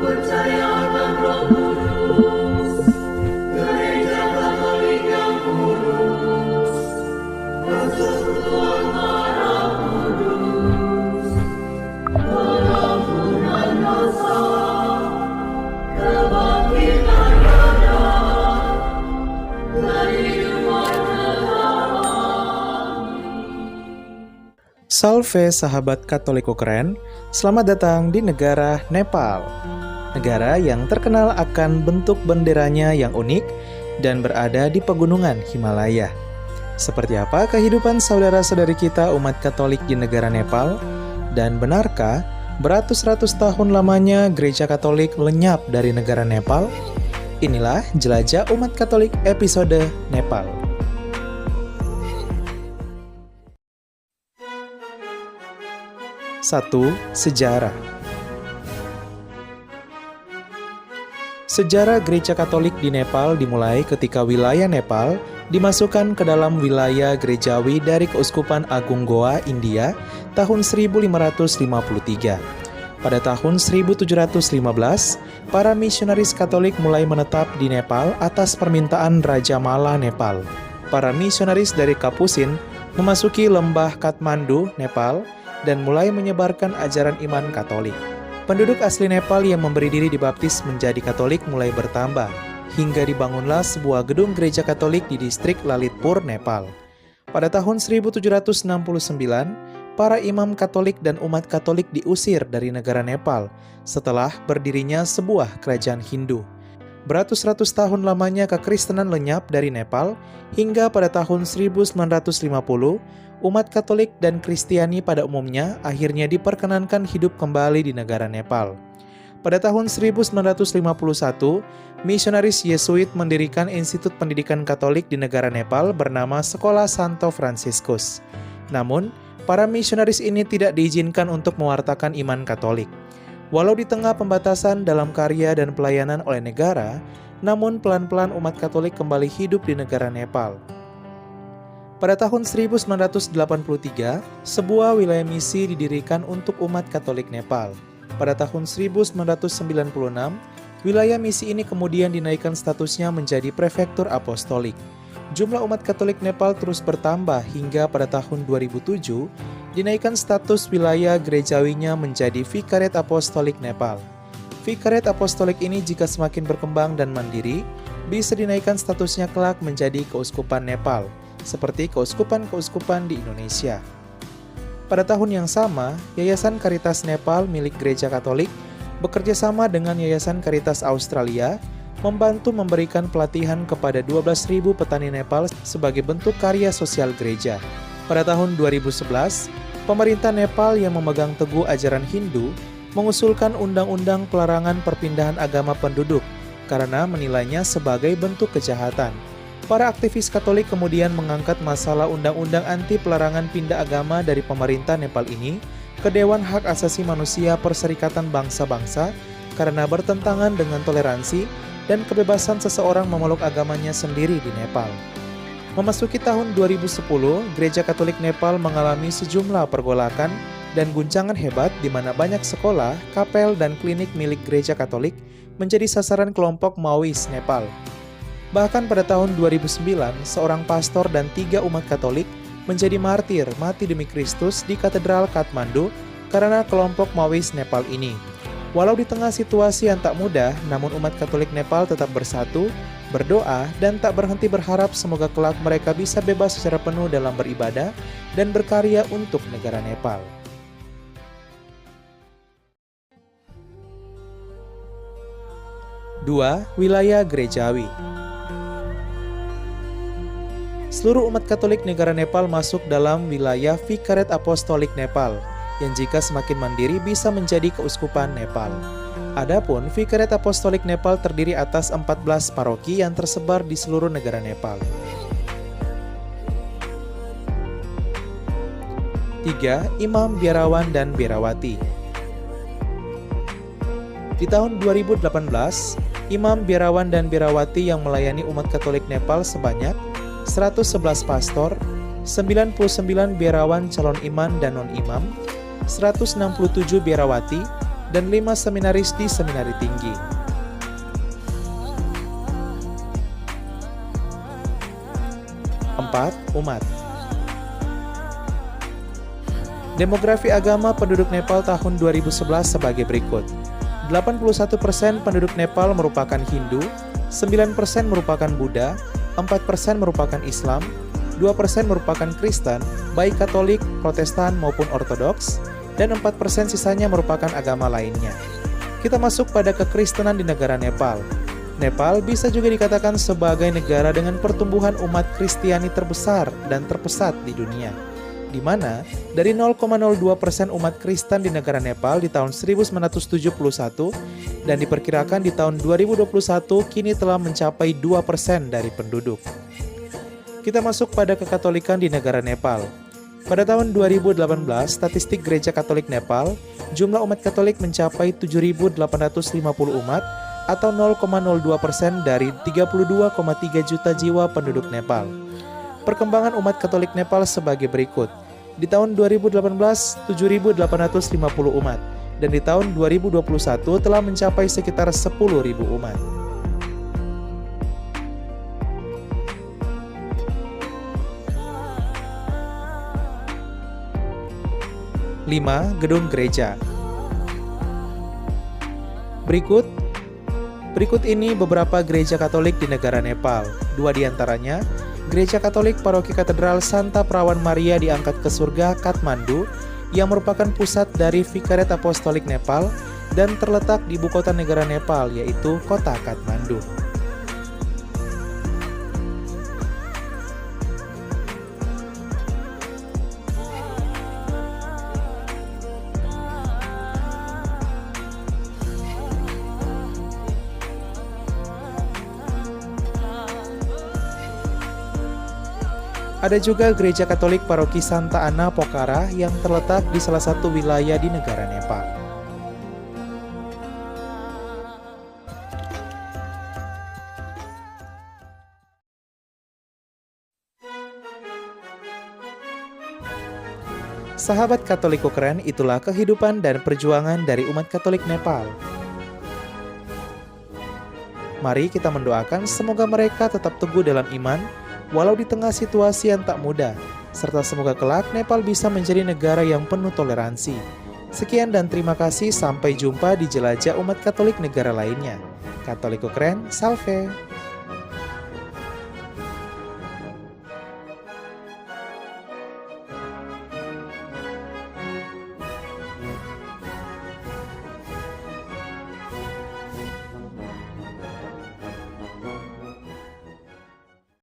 percayakan Roh Kudus, Gereja Katolik yang kudus, persekutuan darah kudus, pengampunan dosa, kebangkitan badan, kehidupan kekal. Salve sahabat Katoliko keren, selamat datang di negara Nepal. Negara yang terkenal akan bentuk benderanya yang unik dan berada di pegunungan Himalaya. Seperti apa kehidupan saudara-saudari kita umat Katolik di negara Nepal? Dan benarkah beratus-ratus tahun lamanya gereja Katolik lenyap dari negara Nepal? Inilah Jelajah Umat Katolik episode Nepal. Satu, sejarah. Sejarah gereja Katolik di Nepal dimulai ketika wilayah Nepal dimasukkan ke dalam wilayah gerejawi dari Keuskupan Agung Goa, India tahun 1553. Pada tahun 1715, para misionaris Katolik mulai menetap di Nepal atas permintaan Raja Mala Nepal. Para misionaris dari Kapusin memasuki lembah Kathmandu, Nepal, dan mulai menyebarkan ajaran iman Katolik. Penduduk asli Nepal yang memberi diri dibaptis menjadi Katolik mulai bertambah, hingga dibangunlah sebuah gedung gereja Katolik di distrik Lalitpur, Nepal. Pada tahun 1769, para imam Katolik dan umat Katolik diusir dari negara Nepal setelah berdirinya sebuah kerajaan Hindu. Beratus-ratus tahun lamanya kekristenan lenyap dari Nepal, hingga pada tahun 1950, umat Katolik dan Kristiani pada umumnya akhirnya diperkenankan hidup kembali di negara Nepal. Pada tahun 1951, misionaris Yesuit mendirikan institut pendidikan Katolik di negara Nepal bernama Sekolah Santo Fransiskus. Namun, para misionaris ini tidak diizinkan untuk mewartakan iman Katolik. Walau di tengah pembatasan dalam karya dan pelayanan oleh negara, namun pelan-pelan umat Katolik kembali hidup di negara Nepal. Pada tahun 1983, sebuah wilayah misi didirikan untuk umat Katolik Nepal. Pada tahun 1996, wilayah misi ini kemudian dinaikkan statusnya menjadi prefektur apostolik. Jumlah umat Katolik Nepal terus bertambah hingga pada tahun 2007, dinaikkan status wilayah gerejawinya menjadi Vikariat Apostolik Nepal. Vikariat Apostolik ini jika semakin berkembang dan mandiri, bisa dinaikkan statusnya kelak menjadi Keuskupan Nepal, seperti keuskupan-keuskupan di Indonesia. Pada tahun yang sama, Yayasan Caritas Nepal milik Gereja Katolik bekerja sama dengan Yayasan Caritas Australia membantu memberikan pelatihan kepada 12.000 petani Nepal sebagai bentuk karya sosial gereja. Pada tahun 2011, pemerintah Nepal yang memegang teguh ajaran Hindu mengusulkan undang-undang pelarangan perpindahan agama penduduk karena menilainya sebagai bentuk kejahatan. Para aktivis Katolik kemudian mengangkat masalah undang-undang anti pelarangan pindah agama dari pemerintah Nepal ini ke Dewan Hak Asasi Manusia Perserikatan Bangsa-Bangsa karena bertentangan dengan toleransi dan kebebasan seseorang memeluk agamanya sendiri di Nepal. Memasuki tahun 2010, Gereja Katolik Nepal mengalami sejumlah pergolakan dan guncangan hebat di mana banyak sekolah, kapel, dan klinik milik Gereja Katolik menjadi sasaran kelompok Maois Nepal. Bahkan pada tahun 2009, seorang pastor dan 3 umat Katolik menjadi martir mati demi Kristus di Katedral Kathmandu karena kelompok Maois Nepal ini. Walau di tengah situasi yang tak mudah, namun umat Katolik Nepal tetap bersatu, berdoa, dan tak berhenti berharap semoga kelak mereka bisa bebas secara penuh dalam beribadah dan berkarya untuk negara Nepal. Dua, wilayah gerejawi. Seluruh umat Katolik negara Nepal masuk dalam wilayah Vikariat Apostolik Nepal, yang jika semakin mandiri bisa menjadi Keuskupan Nepal. Adapun Vikariat Apostolik Nepal terdiri atas 14 paroki yang tersebar di seluruh negara Nepal. 3. Imam, biarawan, dan biarawati. Di tahun 2018, imam, biarawan, dan biarawati yang melayani umat Katolik Nepal sebanyak 111 pastor, 99 biarawan calon iman dan non-imam, 167 biarawati, dan 5 seminaris di seminari tinggi. Empat, umat. Demografi agama penduduk Nepal tahun 2011 sebagai berikut. 81% penduduk Nepal merupakan Hindu, 9% merupakan Buddha, 4% merupakan Islam, 2% merupakan Kristen, baik Katolik, Protestan maupun Ortodoks, dan 4% sisanya merupakan agama lainnya. Kita masuk pada kekristenan di negara Nepal. Nepal bisa juga dikatakan sebagai negara dengan pertumbuhan umat Kristiani terbesar dan terpesat di dunia, di mana dari 0,02% umat Kristen di negara Nepal di tahun 1971 dan diperkirakan di tahun 2021 kini telah mencapai 2% dari penduduk. Kita masuk pada kekatolikan di negara Nepal. Pada tahun 2018, statistik Gereja Katolik Nepal, jumlah umat Katolik mencapai 7.850 umat atau 0,02% dari 32,3 juta jiwa penduduk Nepal. Perkembangan umat Katolik Nepal sebagai berikut. Di tahun 2018, 7.850 umat, dan di tahun 2021 telah mencapai sekitar 10.000 umat. Lima, gedung gereja. Berikut ini beberapa gereja Katolik di negara Nepal. 2 diantaranya, Gereja Katolik Paroki Katedral Santa Perawan Maria diangkat ke surga Kathmandu, yang merupakan pusat dari Vikariat Apostolik Nepal dan terletak di ibu kota negara Nepal, yaitu kota Kathmandu. Ada juga Gereja Katolik Paroki Santa Ana Pokhara yang terletak di salah satu wilayah di negara Nepal. Sahabat Katoliko keren, itulah kehidupan dan perjuangan dari umat Katolik Nepal. Mari kita mendoakan semoga mereka tetap teguh dalam iman, walau di tengah situasi yang tak mudah, serta semoga kelak Nepal bisa menjadi negara yang penuh toleransi. Sekian dan terima kasih, sampai jumpa di jelajah umat Katolik negara lainnya. Katoliko keren, salve!